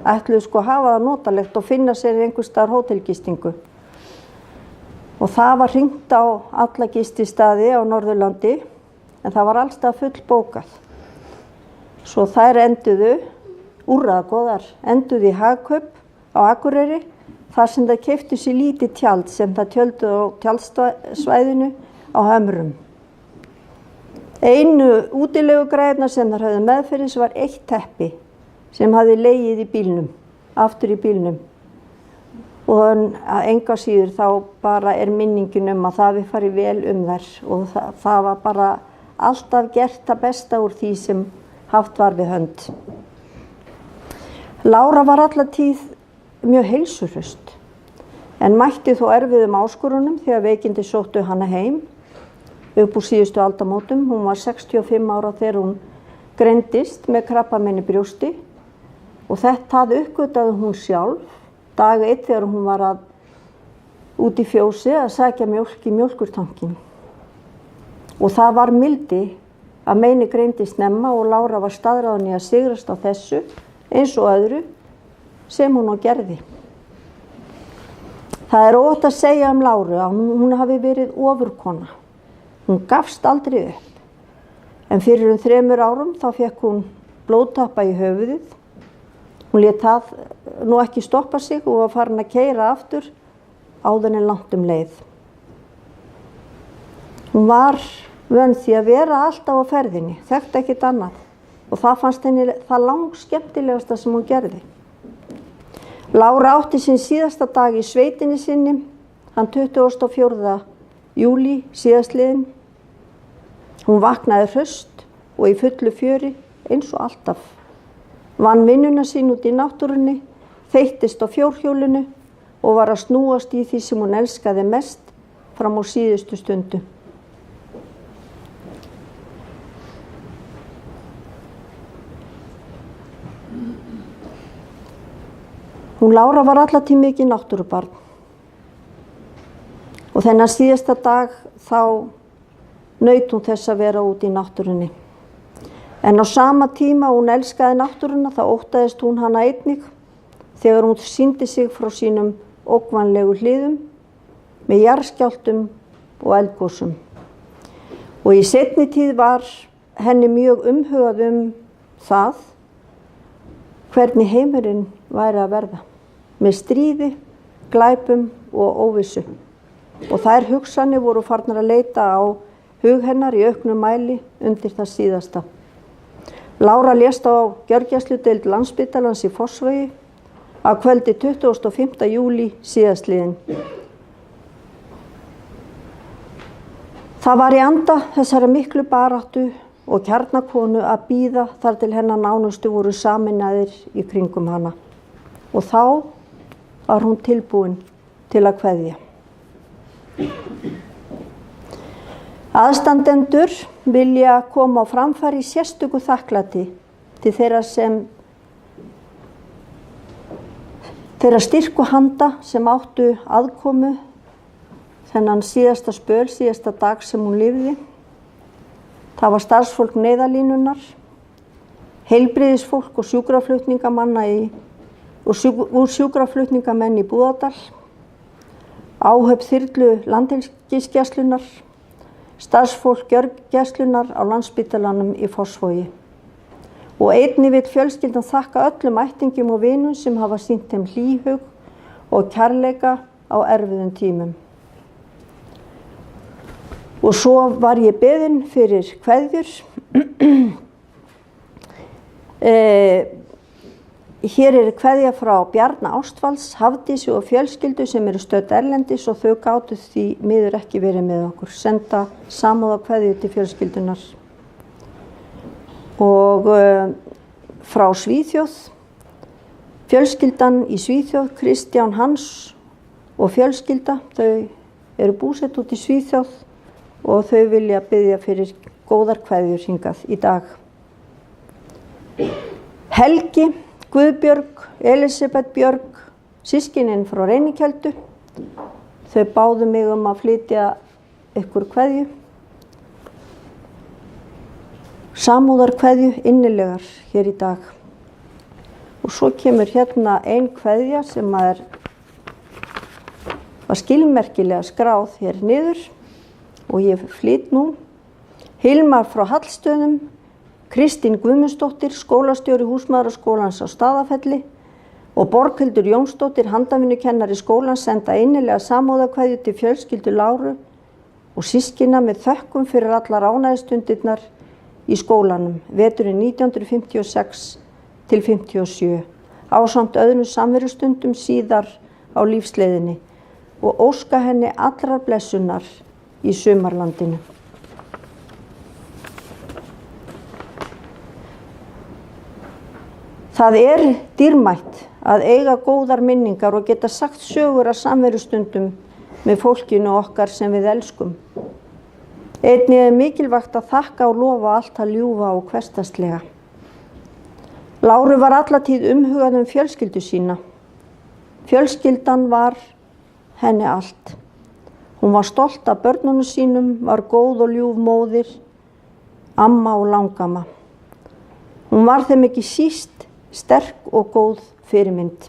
Speaker 4: Ætluðu sko að hafa það notalegt og finna sér einhvers staðar hótelgistingu. Og það var hringt á alla gististaði á Norðurlandi en það var allstað fullbókað. Svo þær enduðu úrræðagóðar, enduðu í Hagkaup á Akureyri þar sem það keyptu sér lítið tjald sem það tjöldu á tjaldsvæðinu á Hömrum. Einu útilegugræðurnar sem þær höfðu meðferðis var eitt teppi sem hafði legið í bílnum, aftur í bílnum. Og enga síður þá bara er minningin að það við farið vel þær og það var bara alltaf gert það besta úr því sem haft var við hönd. Lára var alla tíð mjög heilsuhraust en mætti þó erfiðum áskorunum þegar veikindi sóttu hana heim upp úr síðustu aldamótum. Hún var 65 ára þegar hún greindist með krabbamein í brjósti og þetta uppgötaði hún sjálf dag 1 þegar hún var út í fjósi að sækja mjólk í mjólkurtankin. Og það var mildi að meini greindist snemma og Lára var staðráðin í að sigrast á þessu eins og öðru sem hún gerði. Það er óhætt að segja Láru að hún hafi verið ofurkona. Hún gafst aldrei upp. En fyrir 3 árum þá fékk hún blóðtappa í höfuðið. Hún lét það nú ekki stoppa sig og var farin að keyra aftur áður en langt leið. Hún var vön því að vera alltaf á ferðinni, þekkti ekkert annað og það fannst henni það langskemmtilegasta sem hún gerði. Lára átti sinn síðasta dag í sveitinni sinni, hann 24. júlí síðastliðinn. Hún vaknaði hraust og í fullu fjöri eins og alltaf. Vann vinnuna sín út í náttúrunni, þeyttist á fjórhjólinu og var að snúast í því sem hún elskaði mest fram á síðustu stundu. Hún Lára var allatíð mikið náttúrubarn og þennan síðasta dag þá naut hún þess að vera út í náttúrunni. En á sama tíma hún elskaði náttúruna þá óttaðist hún hana einnig þegar hún sýndi sig frá sínum ógnvænlegu hliðum með jarðskjálftum og eldgosum. Og í seinni tíð var henni mjög umhugað það hvernig heimurinn væri að verða með stríði, glæpum og óvissu. Og þær hugsanir voru farnar að leita á hug hennar í auknum mæli undir það síðasta. Lára lést á gjörgæsludeild Landspítalans í Fossvogi að kvöldi 25. júlí síðastliðinn. Það var í anda þessara miklu baráttu og kjarnakonu að bíða þar til hennar nánustu voru sameinaðir í kringum hana. Og þá var hún tilbúin til að kveðja. Aðstandendur vilja koma á framfæri sérstöku þakklæti til þeirra styrku handa sem áttu aðkomu þennan síðasta spöl, síðasta dag sem hún lifði. Það var starfsfólk Neyðarlínunnar, heilbrigðisfólk og sjúkraflutningamenn í Búðardal, áhöfn þyrlu Landhelgisgæslunnar, starfsfólk gjörgæslunnar á Landspítalanum í Fossvogi. Og einnig vill fjölskyldan þakka öllum ættingjum og vinum sem hafa sýnt þeim hlýhug og kærleika á erfiðum tímum. Og svo var ég beðin fyrir kveðjur. Hér er kveðja frá Bjarna Ástvalds, Hafdísi og fjölskyldu sem eru stödd erlendis og þau gátu því miður ekki verið með okkur. Senda samúðarkveðju til fjölskyldunar. Og frá Svíþjóð, fjölskyldan í Svíþjóð, Kristján Hans og fjölskylda, þau eru búsett út í Svíþjóð og þau vilja biðja fyrir góðar kveðjur hingað í dag. Helgi, Guðbjörg, Elisabeth Björg, systkinin frá Reynikeldu, þau báðu mig að flytja ykkur kveðju. Samúðarkveðju innilegar hér í dag. Og svo kemur hérna ein kveðja sem var skilmerkilega skráð hér niður og ég flyt nú. Hilmar frá Hallstöðum, Kristín Guðmundsdóttir, skólastjóri Húsmæðraskólans á Staðafelli og Borghildur Jónsdóttir, handavinnukennari skólans senda innilega samúðarkveðju til fjölskyldu Láru og systkina með þökkum fyrir allar ánægjustundirnar í skólanum veturinn 1956 til 57 ásamt öðrum samverustundum síðar á lífsleiðinni og óska henni allrar blessunar í sumarlandinu. Það er dýrmætt að eiga góðar minningar og geta sagt sögur af samverustundum með fólkinu okkar sem við elskum. Einnig er mikilvægt að þakka og lofa allt að ljúfa og hversdagslega. Láru var allatíð umhugað fjölskyldu sína. Fjölskyldan var henni allt. Hún var stolt af börnunum sínum, var góð og ljúf móðir, amma og langamma. Hún var þeim ekki síst sterk og góð fyrirmynd.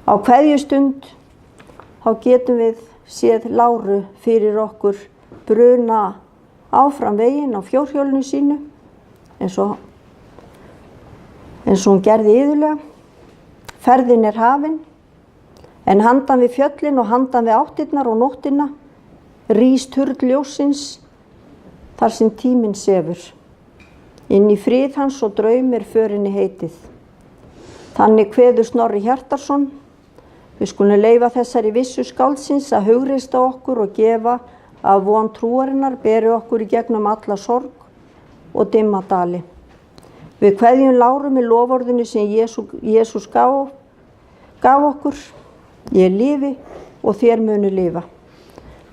Speaker 4: Á kveðjustund þá getum við séð Láru fyrir okkur bruna áfram veginn á fjórhjólinu sínu eins og hún gerði iðulega. Ferðin er hafin, en handan við fjöllin og handan við áttirnar og nóttina rís turn ljóssins þar sem tíminn sefur. Inn í frið hans og draum er förinni heitið. Þannig kveður Snorri Hjartarson. Við skulum leyfa þessari vissu skáldsins að hugreista okkur og gefa að von trúarinnar beri okkur í gegnum alla sorg og dimma dali. Við kveðjum Láru með loforðinu sem Jesús gaf okkur. Ég lifi og þér munu lifa.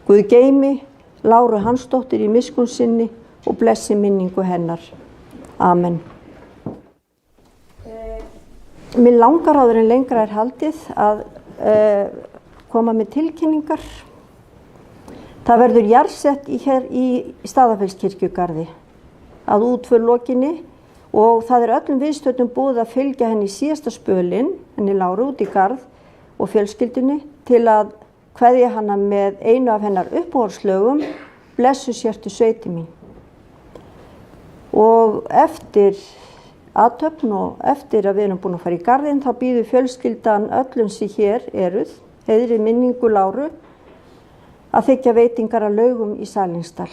Speaker 4: Guð geymi Láru Hansdóttur í miskunn sinni og blessi minningu hennar. Amen. Mér langar áður en lengra er haldið að koma með tilkynningar. Það verður jarðsett hér í Staðarfellskirkjugarði að útför lokinni og það er öllum viðstöddum boðið að fylgja henni í síðasta spölinn, henni Láru, út í garð og fjölskyldunni til að kveðja hana með einu af hennar uppáhaldslögum, Blessuð sértu sveiti mín. Og eftir athöfn og eftir að við erum búin að fara í garðinn þá býður fjölskyldan öllum sem hér eruð, heiðri minningu Láru, að þiggja veitingar að laugum í Sælingsdal.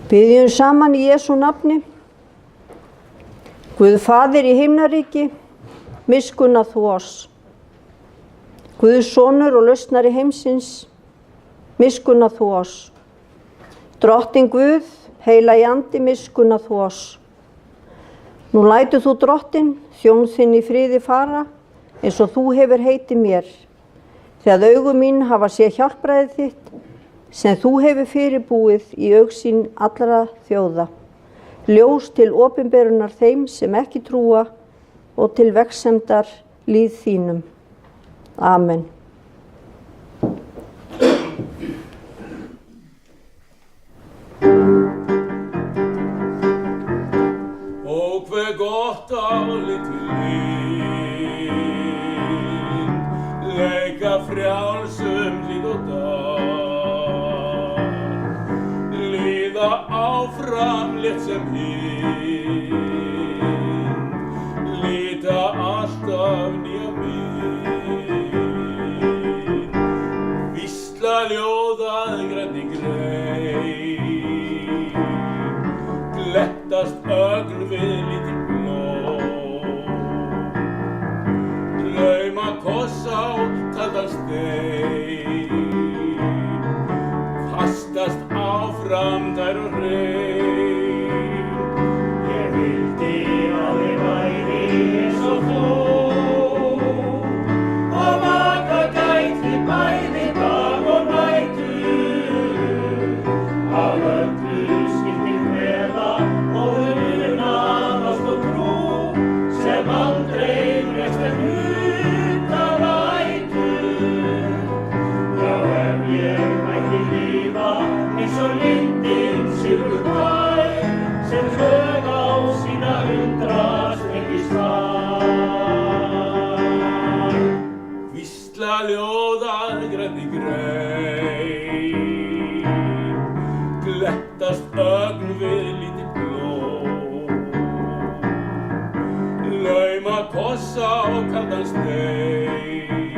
Speaker 4: Biðjum saman í Jesú nafni. Guð Faðir í himnaríki, miskunna þú oss. Guð Sonur og lausnari heimsins, miskunna þú oss. Drottinn Guð, heilagi andi, miskunna þú oss. Nú lætur þú drottinn, þjón þinn í friði fara, eins og þú hefur heitið mér. Þegar augu mín hafa séð hjálpræðið þitt, sem þú hefur fyrirbúið í augsýn allra þjóða, ljós til opinberunar þeim sem ekki trúa og til vegsemdar líð þínum. Amen.
Speaker 1: Ó, hve gott álitið líf, leika frjálsum líð og dag. Áfram létt sem hinn, líta alltaf nýja mín. Vísla ljóðað grænni grein, glettast ögn við lítil blóm. Lauma koss á kaldan stein, framtær og hrein.
Speaker 5: Ég vildi að ég væri eins og þú og vaka gæti bæði dag og nætur. Af öllu skyldi kveða og unað ást og trú sem aldrei breyst utan ætur. Já, ef ég mætti lífa eins og lindin silfurblær sem flög á sína undrast ekki stað.
Speaker 1: Hvísla ljóðað grænni grein, glettast ögn við lítið blóm, lauma kossa og kaldan stein,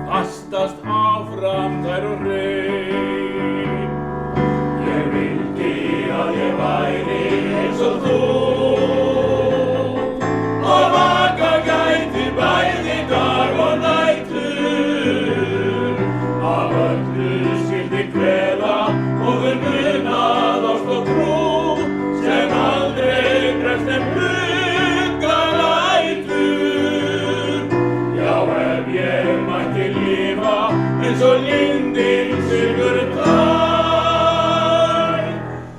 Speaker 1: fastast áfram þær og hrein.
Speaker 5: Ég vildi að ég væri eins og þú og vaka gæti bæði dag og nætur. Af öllu skyldi kveða og munað ást og trú sem aldrei breyst utan ætur. Já, ef ég mætti lífa eins og lindin silfurblær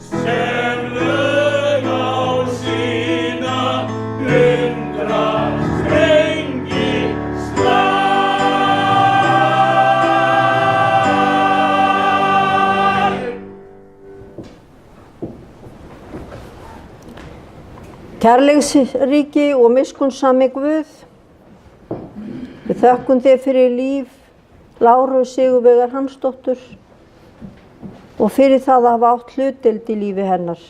Speaker 5: sem flög á sína undrast strengi slær.
Speaker 4: Kærleiksríki og miskunnsami Guð, við þökkum þér fyrir líf Láru Sigurveigar Hansdóttur og fyrir það að hafa átt hlutdeild í lífi hennar.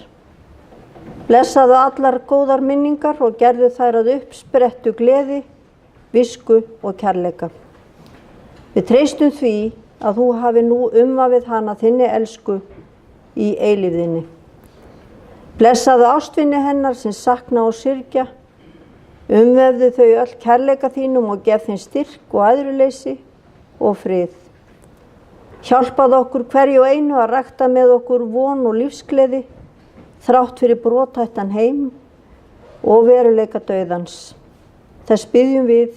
Speaker 4: Blessaðu allar góðar minningar og gerðu þær að uppsprettu gleði, visku og kærleika. Við treystum því að þú hafi nú umvafið hana þinni elsku í eilífðinni. Blessaðu ástvini hennar sem sakna og syrgja, umvefðu þau öll kærleika þínum og gef þeim styrk og æðruleysi og frið. Hjálpaðu okkur hverju og einu að rækta með okkur von og lífsgleði, þrátt fyrir brothættan heim og veruleika dauðans. Þess biðjum við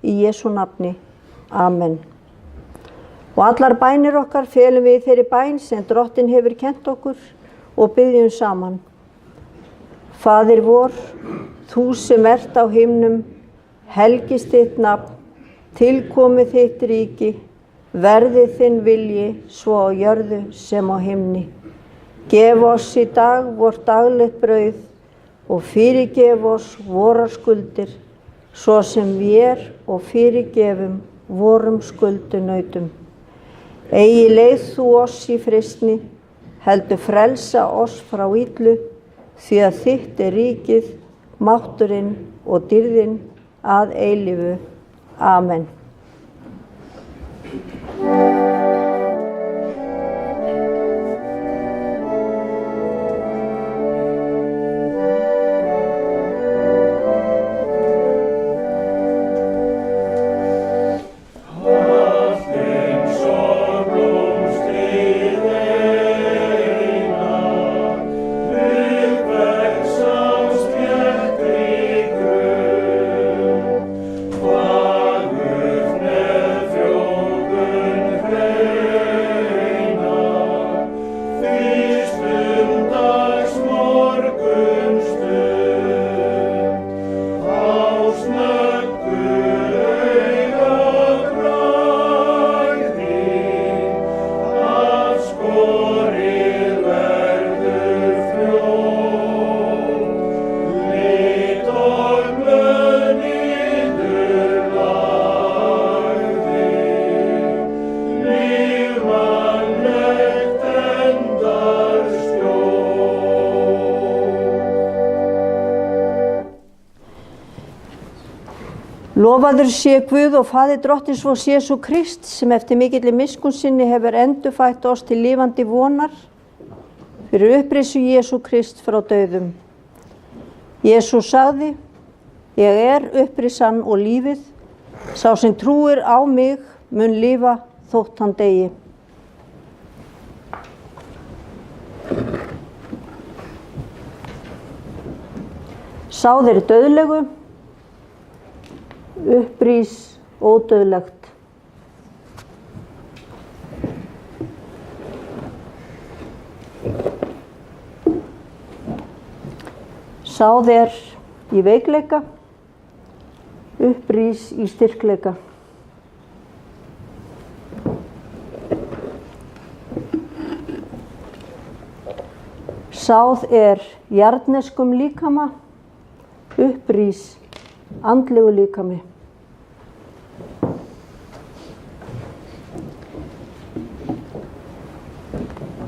Speaker 4: í Jesú nafni. Amen. Og allar bænir okkar felum við í þeirri bæn sem Drottinn hefur kennt okkur og biðjum saman. Faðir vor, þú sem ert á himnum, helgist þitt nafn, tilkomið þitt ríki, verði þinn vilji svo á jörðu sem á himni. Gef oss í dag vort daglegt brauð og fyrirgef oss vorar skuldir, svo sem vér og fyrirgefum vorum skuldunautum. Eigi leið þú oss í freistni, heldur frelsa oss frá illu, því að þitt ríkið, mátturinn og dýrðin að eilífu. Amen. Lofaður sé Guð og Faðir Drottins vors Jesú Krist, sem eftir mikilli miskunn sinni hefur endurfætt oss til lifandi vonar fyrir upprisu Jesú Krist frá dauðum. Jesús sagði: Ég er upprisan og lífið, sá sem trúir á mig mun lifa þótt hann deyi. Sá þeir dauðlegu, upprís ódauðlegt. Sá þeir í veikleika, upprís í styrkleika. Sáð jarðneskum líkama, upprís andlegu líkami.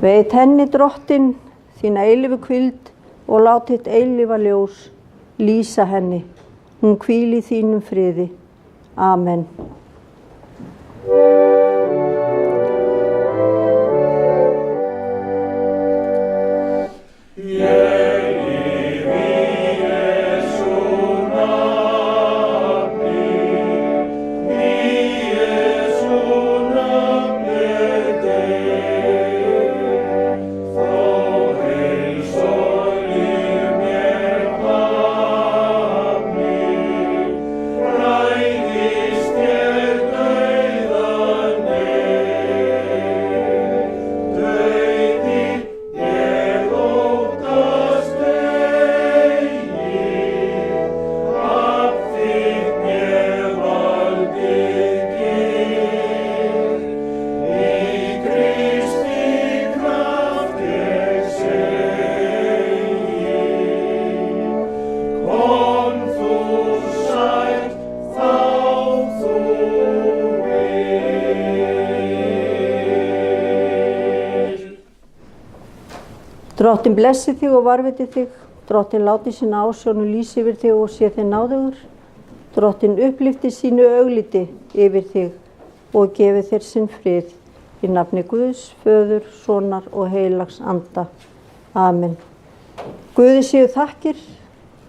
Speaker 4: Veit henni Drottinn þína eilífu hvíld og lát þitt eilífa ljós lýsa henni. Hún hvíli í þínum friði. Amen. Drottinn blessi þig og varviti þig. Drottinn láti sína ásjón og lýsi yfir þig og sé þig náðugur. Drottinn upplifti sínu augliti yfir þig og gefi þér sinn frið. Í nafni Guðs, Föður, Sonar og heilags anda. Amen. Guði séu þakkir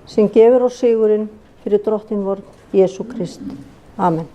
Speaker 4: sem gefur á sigurinn fyrir Drottinn vor Jesú Krist. Amen.